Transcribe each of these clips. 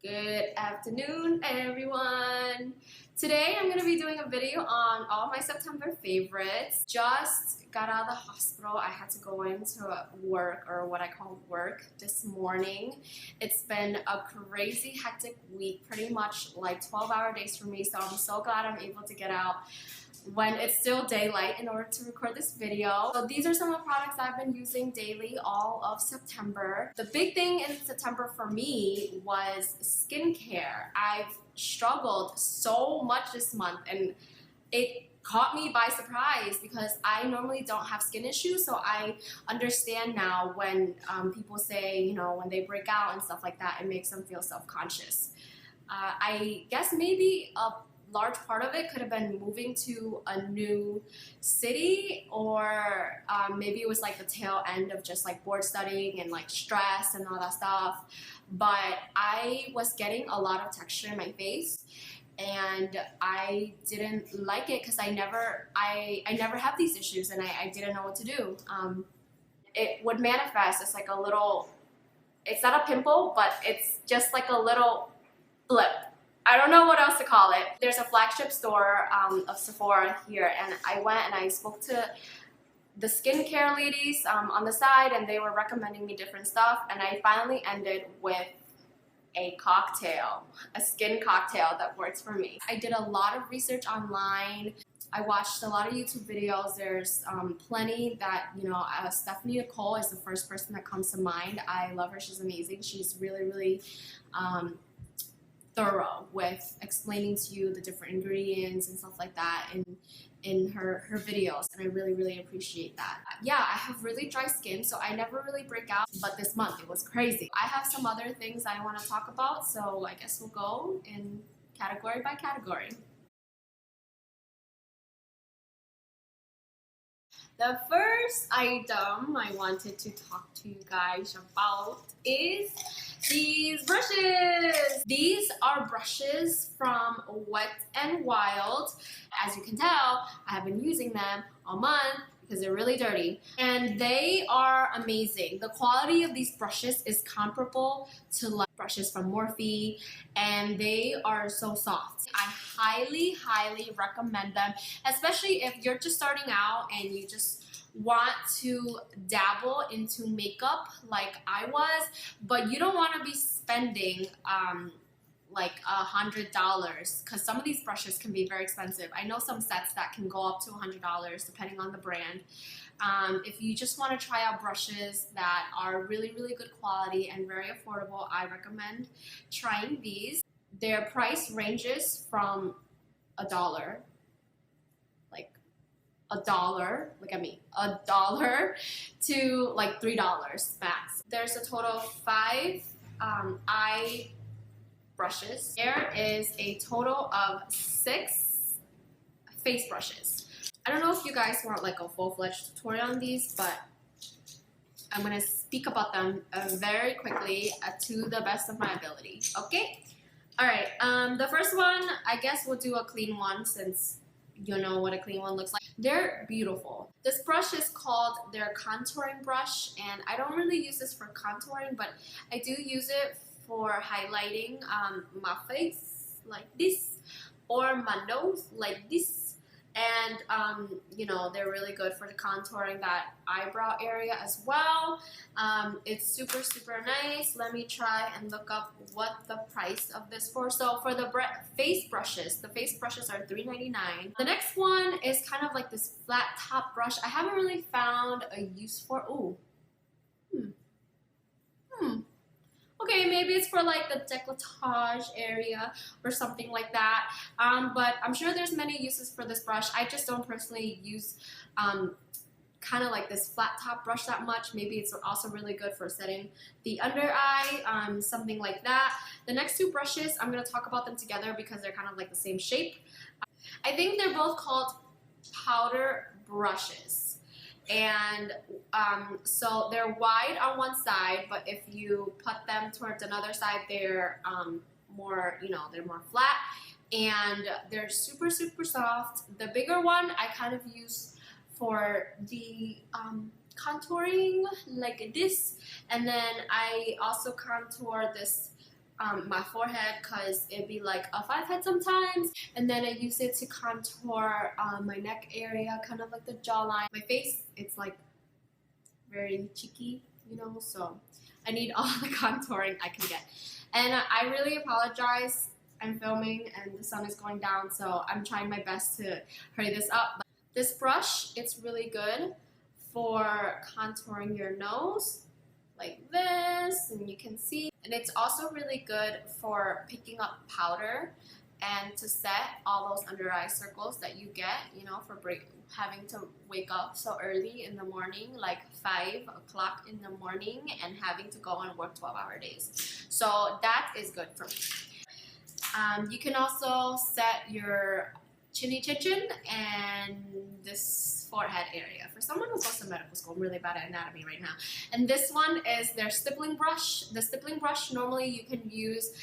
Good afternoon, everyone. Today I'm going to be doing a video on all my September favorites. Just got out of the hospital. I had to go into work, or what I call work, this morning. It's been a crazy hectic week, pretty much like 12-hour days for me, so I'm so glad I'm able to get out when it's still daylight in order to record this video. So these are some of the products I've been using daily all of September. The big thing in September for me was skincare. I've struggled so much this month and it caught me by surprise because I normally don't have skin issues, so I understand now when people say, you know, when they break out and stuff like that, it makes them feel self-conscious. I guess maybe a large part of it could have been moving to a new city, or maybe it was like the tail end of just like board studying and like stress and all that stuff. But I was getting a lot of texture in my face and I didn't like it because I never have these issues, and I didn't know what to do. It would manifest as like a little, it's not a pimple, but it's just like a little blip. I don't know what else to call it. There's a flagship store of Sephora here, and I went and I spoke to the skincare ladies on the side, and they were recommending me different stuff, and I finally ended with a cocktail, a skin cocktail that works for me. I did a lot of research online. I watched a lot of YouTube videos. There's plenty that, you know, Stephanie Nicole is the first person that comes to mind. I love her. She's amazing. She's really thorough with explaining to you the different ingredients and stuff like that in her videos, and I really appreciate that. Yeah, I have really dry skin, so I never really break out, but this month it was crazy. I have some other things I want to talk about, so I guess we'll go in category by category. The first item I wanted to talk to you guys about is these brushes. These are brushes from Wet n Wild. As you can tell, I have been using them all month because they're really dirty, and they are amazing. The quality of these brushes is comparable to like brushes from Morphe, and they are so soft. I highly recommend them, especially if you're just starting out and you just want to dabble into makeup like I was, but you don't want to be spending like $100, because some of these brushes can be very expensive. I know some sets that can go up to $100 depending on the brand. If you just want to try out brushes that are really good quality and very affordable, I recommend trying these. Their price ranges from $1, like $1, look at me, $1 to like $3 max. There's a total of 5 eye brushes. There is a total of 6 face brushes. I don't know if you guys want like a full-fledged tutorial on these, but I'm gonna speak about them very quickly to the best of my ability. Okay? Alright, the first one, I guess we'll do a clean one since you know what a clean one looks like. They're beautiful. This brush is called their contouring brush, and I don't really use this for contouring, but I do use it for highlighting my face like this, or my nose like this, and you know, they're really good for the contouring that eyebrow area as well. It's super nice. Let me try and look up what the price of this for. So for the face brushes, the face brushes are $3.99. The next one is kind of like this flat top brush. I haven't really found a use for. Okay, maybe it's for like the décolletage area or something like that. But I'm sure there's many uses for this brush. I just don't personally use kind of like this flat top brush that much. Maybe it's also really good for setting the under eye, something like that. The next 2 brushes, I'm going to talk about them together because they're kind of like the same shape. I think they're both called powder brushes. And so they're wide on one side, but if you put them towards another side, they're more, you know, they're more flat, and they're super soft. The bigger one I kind of use for the contouring like this, and then I also contour this my forehead because it'd be like a 5 head sometimes, and then I use it to contour my neck area, kind of like the jawline. My face, it's like very cheeky, you know, so I need all the contouring I can get. And I really apologize. I'm filming and the sun is going down, so I'm trying my best to hurry this up. But this brush, it's really good for contouring your nose like this, and you can see. And it's also really good for picking up powder and to set all those under eye circles that you get, you know, for having to wake up so early in the morning, like 5 o'clock in the morning, and having to go and work 12-hour days. So that is good for me. You can also set your chinny chin and this forehead area. For someone who goes to medical school, I'm really bad at anatomy right now. And this one is their stippling brush. The stippling brush normally you can use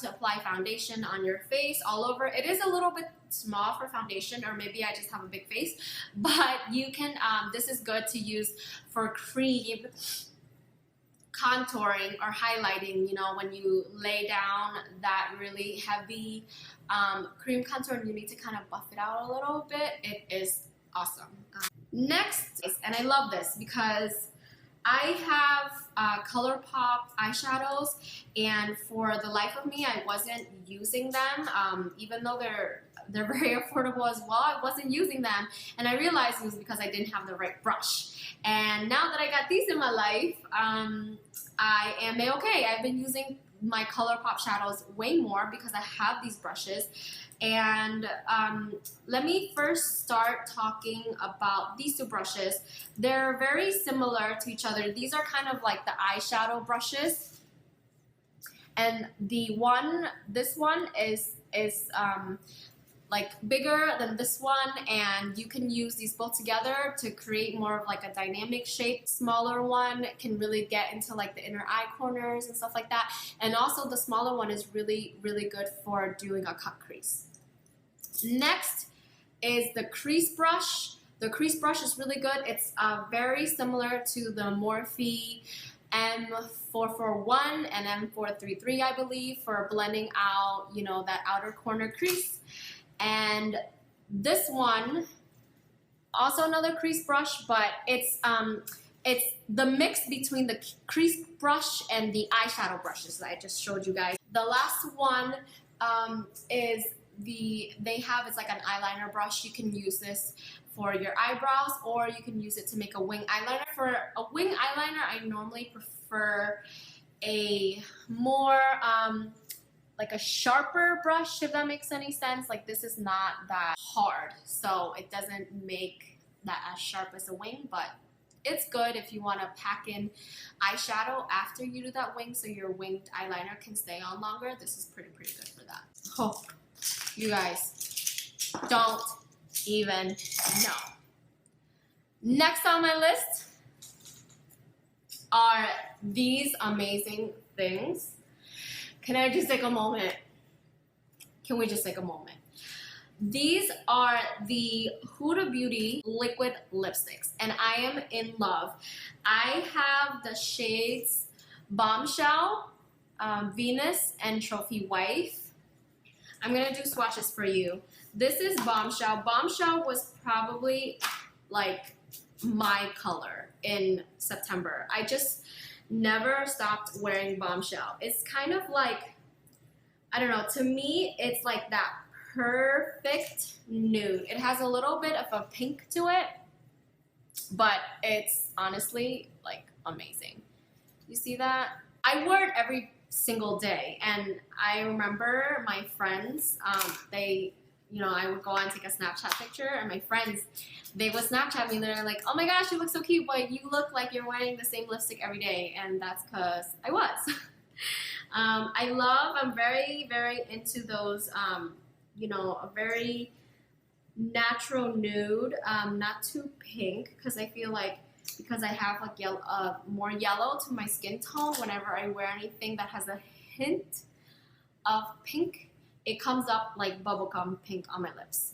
to apply foundation on your face all over. It is a little bit small for foundation, or maybe I just have a big face, but you can, this is good to use for cream contouring or highlighting, you know, when you lay down that really heavy cream contour and you need to kind of buff it out a little bit. It is awesome. Next, and I love this because I have ColourPop eyeshadows, and for the life of me, I wasn't using them, even though they're very affordable as well. I wasn't using them, and I realized it was because I didn't have the right brush. And now that I got these in my life, I am okay. I've been using my ColourPop shadows way more because I have these brushes. And let me first start talking about these two brushes. They're very similar to each other. These are kind of like the eyeshadow brushes, and this one is like bigger than this one, and you can use these both together to create more of like a dynamic shape. Smaller one can really get into like the inner eye corners and stuff like that, and also the smaller one is really good for doing a cut crease. Next is the crease brush. The crease brush is really good. It's very similar to the Morphe M441 and M433, I believe, for blending out, you know, that outer corner crease. And this one, also another crease brush, but it's the mix between the crease brush and the eyeshadow brushes that I just showed you guys. The last one is it's like an eyeliner brush. You can use this for your eyebrows, or you can use it to make a wing eyeliner. For a wing eyeliner, I normally prefer a more like a sharper brush, if that makes any sense. Like, this is not that hard, so it doesn't make that as sharp as a wing, but it's good if you want to pack in eyeshadow after you do that wing, so your winged eyeliner can stay on longer. This is pretty good for that. Oh, you guys don't even know. Next on my list are these amazing things. Can I just take a moment? Can we just take a moment? These are the Huda Beauty liquid lipsticks, and I am in love. I have the shades Bombshell, Venus, and Trophy Wife. I'm gonna do swatches for you. This is Bombshell. Bombshell was probably like my color in September. I just never stopped wearing Bombshell. It's kind of like, I don't know, to me, it's like that perfect nude. It has a little bit of a pink to it, but it's honestly like amazing. You see that? I wear it every single day, and I remember my friends, they, you know, I would go on and take a Snapchat picture, and my friends, they would Snapchat me, and they're like, oh my gosh, you look so cute, but you look like you're wearing the same lipstick every day. And that's because I was. I'm very into those, you know, a very natural nude, not too pink, because I feel like, because I have like more yellow to my skin tone, whenever I wear anything that has a hint of pink, it comes up like bubblegum pink on my lips.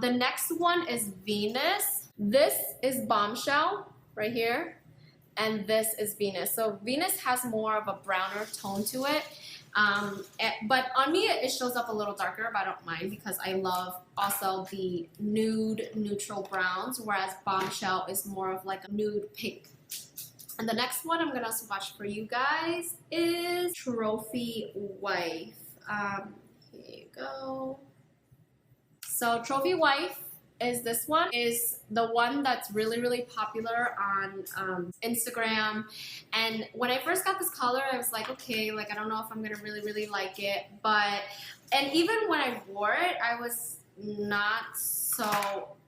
The next one is Venus. This is Bombshell right here, and this is Venus. So Venus has more of a browner tone to it, But on me, it shows up a little darker, but I don't mind because I love also the nude neutral browns, whereas Bombshell is more of like a nude pink. And the next one I'm gonna swatch for you guys is Trophy Wife. Here you go. So Trophy Wife is this one, is the one that's really popular on Instagram. And when I first got this color, I was like, okay, like I don't know if I'm gonna really like it. But, and even when I wore it, I was not so,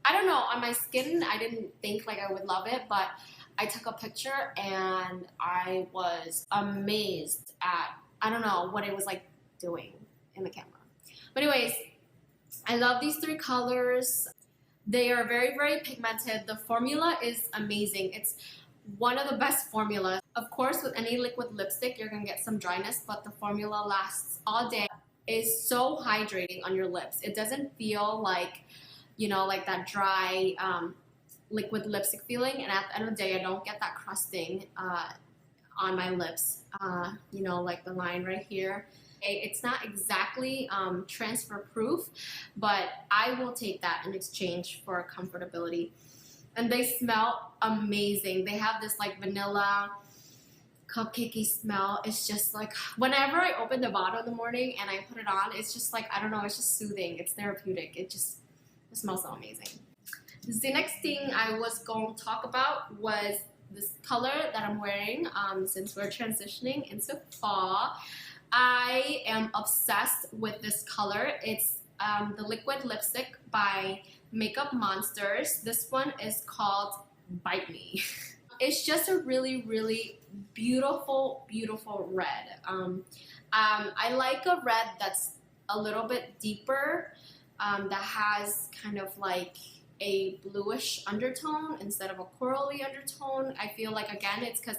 I don't know, on my skin, I didn't think like I would love it, but I took a picture and I was amazed at, I don't know, what it was like doing in the camera. But anyways, I love these three colors. They are very pigmented. The formula is amazing. It's one of the best formulas. Of course, with any liquid lipstick, you're gonna get some dryness, but the formula lasts all day. It's so hydrating on your lips. It doesn't feel like, you know, like that dry liquid lipstick feeling. And at the end of the day, I don't get that crusting on my lips, you know, like the line right here. It's not exactly transfer proof, but I will take that in exchange for comfortability. And they smell amazing. They have this like vanilla cupcakey smell. It's just like, whenever I open the bottle in the morning and I put it on, it's just like, I don't know, it's just soothing. It's therapeutic. It smells so amazing. The next thing I was going to talk about was this color that I'm wearing since we're transitioning into fall. I am obsessed with this color. It's the liquid lipstick by Makeup Monsters. This one is called Bite Me. It's just a really beautiful red. I like a red that's a little bit deeper, that has kind of like a bluish undertone instead of a corally undertone. I feel like, again, it's because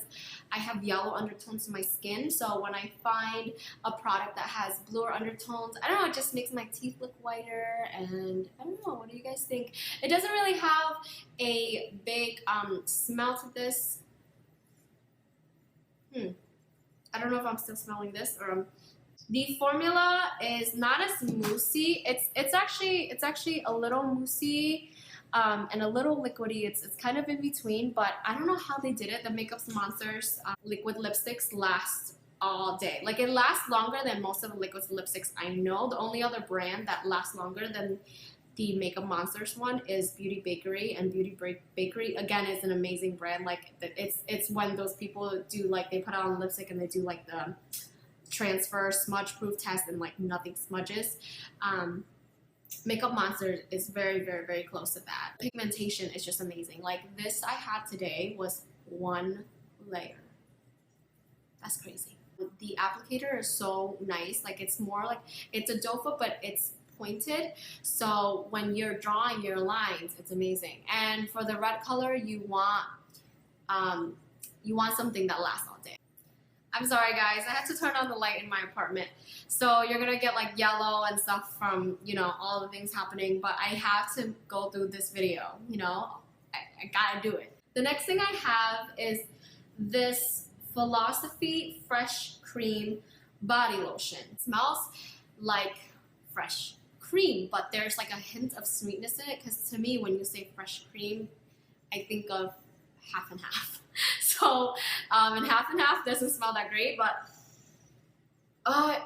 I have yellow undertones in my skin, so when I find a product that has bluer undertones, I don't know, it just makes my teeth look whiter. And I don't know, what do you guys think? It doesn't really have a big smell to this. I don't know if I'm still smelling this, or the formula is not as moussey. It's actually a little moussey and a little liquidy. It's kind of in between, but I don't know how they did it. The Makeup Monsters liquid lipsticks last all day. Like, it lasts longer than most of the liquid lipsticks I know. The only other brand that lasts longer than the Makeup Monsters one is Beauty Bakery, and Beauty Bakery, again, is an amazing brand. Like, it's when those people do, like, they put on lipstick and they do like the transfer smudge proof test and like nothing smudges. Makeup Monsters is very close to that. Pigmentation is just amazing. Like, this I had today was one layer. That's crazy. The applicator is so nice. Like, it's more like, it's a doe foot, but it's pointed, so when you're drawing your lines, it's amazing. And for the red color, you want something that lasts all day. I'm sorry guys, I had to turn on the light in my apartment, so you're gonna get like yellow and stuff from, you know, all the things happening, but I have to go through this video, you know, I gotta do it. The next thing I have is this Philosophy Fresh Cream Body Lotion. It smells like fresh cream, but there's like a hint of sweetness in it, because to me, when you say fresh cream, I think of half and half. So, and half and half doesn't smell that great, but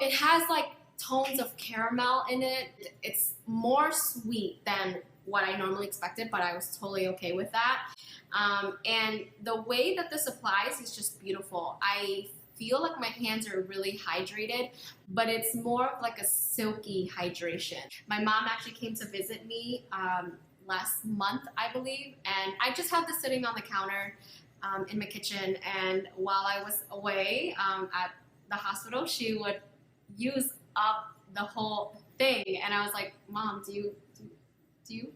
it has like tones of caramel in it. It's more sweet than what I normally expected, but I was totally okay with that. And the way that this applies is just beautiful. I feel like my hands are really hydrated, but it's more of like a silky hydration. My mom actually came to visit me last month, I believe, and I just had this sitting on the counter in my kitchen, and while I was away at the hospital, she would use up the whole thing, and I was like, Mom, do you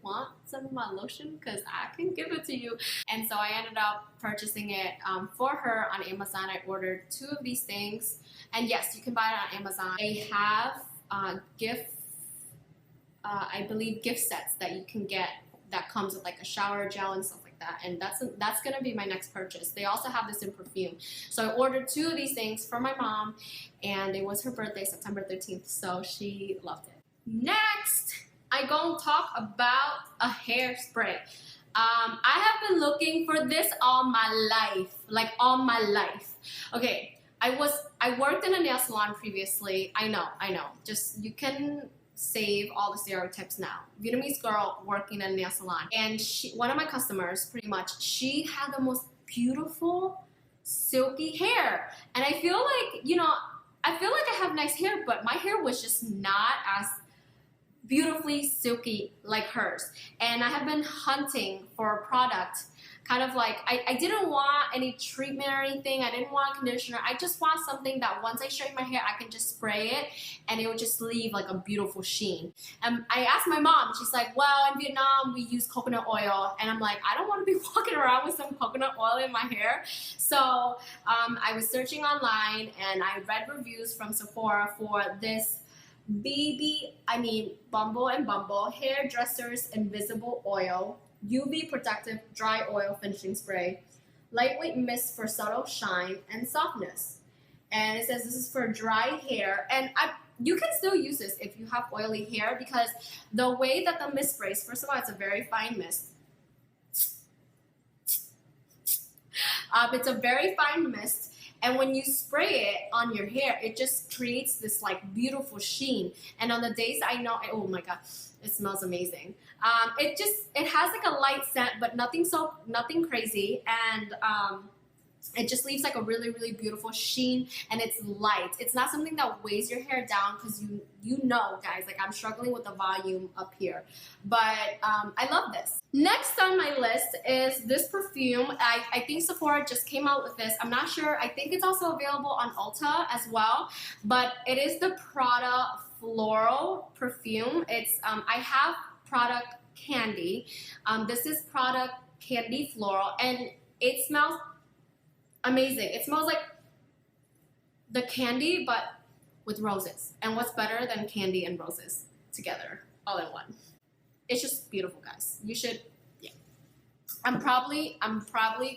want some of my lotion? Because I can give it to you. And so I ended up purchasing it for her on Amazon. I ordered 2 of these things. And yes, you can buy it on Amazon. They have I believe gift sets that you can get that comes with like a shower gel and stuff like that, and that's gonna be my next purchase. They also have this in perfume, so I ordered 2 of these things for my mom, and it was her birthday, September 13th, so she loved it. Next, I gonna talk about a hairspray. I have been looking for this all my life, like all my life. Okay, I worked in a nail salon previously. I know. Just, you can save all the stereotypes now. Vietnamese girl working in a nail salon, and one of my customers, pretty much, she had the most beautiful silky hair, and I feel like, you know, I feel like I have nice hair, but my hair was just not as beautifully silky like hers. And I have been hunting for a product, kind of like, I didn't want any treatment or anything. I didn't want a conditioner. I just want something that once I straighten my hair, I can just spray it and it would just leave like a beautiful sheen. And I asked my mom, she's like, well, in Vietnam we use coconut oil, and I'm like, I don't want to be walking around with some coconut oil in my hair. So I was searching online and I read reviews from Sephora for this Bumble and Bumble Hairdresser's Invisible Oil UV Protective Dry Oil Finishing Spray, lightweight mist for subtle shine and softness. And it says this is for dry hair, and you can still use this if you have oily hair, because the way that the mist sprays, first of all, it's a very fine mist. It's a very fine mist, and when you spray it on your hair, it just creates this like beautiful sheen. And on the days I know, oh my god, it smells amazing. It has like a light scent, but nothing crazy, and it just leaves like a really, really beautiful sheen, and it's light. It's not something that weighs your hair down, because you know, guys, like I'm struggling with the volume up here, but I love this. Next on my list is this perfume. I think Sephora just came out with this. I'm not sure. I think it's also available on Ulta as well, but it is the Prada Florale perfume. It's I have Prada Candy. This is Prada Candy Floral, and it smells amazing. It smells like the candy, but with roses. And what's better than candy and roses together, all in one? It's just beautiful, guys. You should, yeah. I'm probably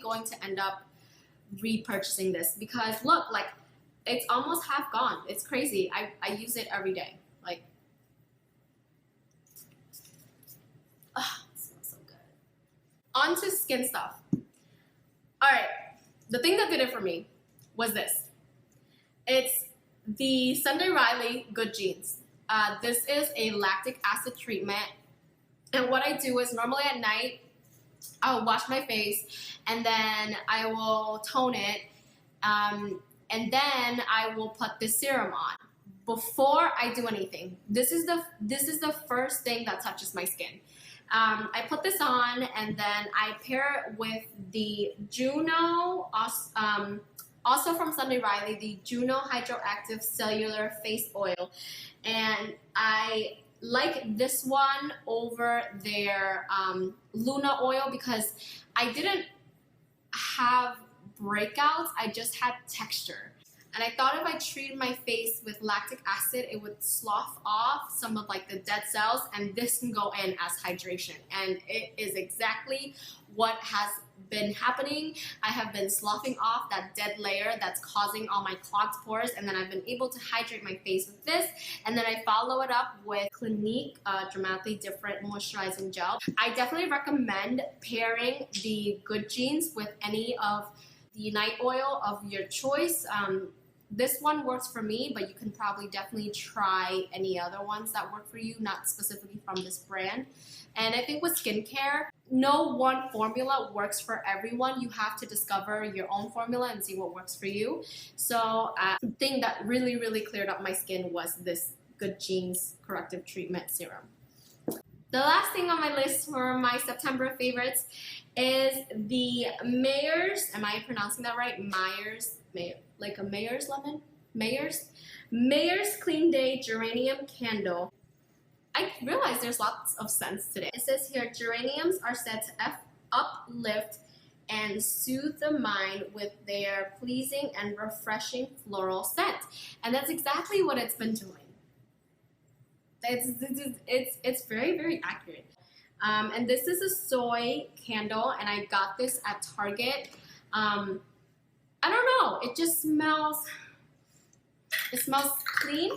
going to end up repurchasing this, because look, like, it's almost half gone. It's crazy. I use it every day. Like, it smells so good. On to skin stuff. All right. The thing that did it for me was this. It's the Sunday Riley Good Genes. This is a lactic acid treatment. And what I do is, normally at night, I'll wash my face and then I will tone it. And then I will put the serum on before I do anything. This is the first thing that touches my skin. I put this on, and then I pair it with the Juno, also from Sunday Riley, the Juno Hydroactive Cellular Face Oil. And I like this one over their Luna oil, because I didn't have breakouts, I just had texture. And I thought if I treated my face with lactic acid, it would slough off some of like the dead cells, and this can go in as hydration. And it is exactly what has been happening. I have been sloughing off that dead layer that's causing all my clogged pores, and then I've been able to hydrate my face with this, and then I follow it up with Clinique Dramatically Different Moisturizing Gel. I definitely recommend pairing the Good Genes with any of the night oil of your choice. This one works for me, but you can probably definitely try any other ones that work for you, not specifically from this brand. And I think with skincare, no one formula works for everyone. You have to discover your own formula and see what works for you. So the thing that really, really cleared up my skin was this Good Genes Corrective Treatment Serum. The last thing on my list for my September favorites is the Meyer's, am I pronouncing that right? Like a Meyer's lemon? Meyer's Clean Day Geranium Candle. I realize there's lots of scents today. It says here, geraniums are said to uplift and soothe the mind with their pleasing and refreshing floral scent. And that's exactly what it's been doing. It's very, very accurate. And this is a soy candle, and I got this at Target. I don't know, it just smells, it smells clean.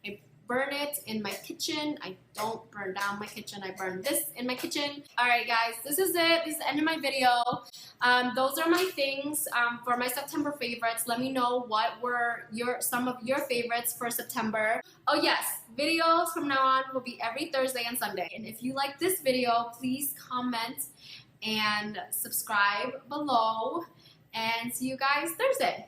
I burn it in my kitchen. I don't burn down my kitchen. I burn this in my kitchen. All right, guys, this is it. This is the end of my video. Those are my things for my September favorites. Let me know what were some of your favorites for September. Oh yes, videos from now on will be every Thursday and Sunday. And if you like this video, please comment and subscribe below. And see you guys Thursday.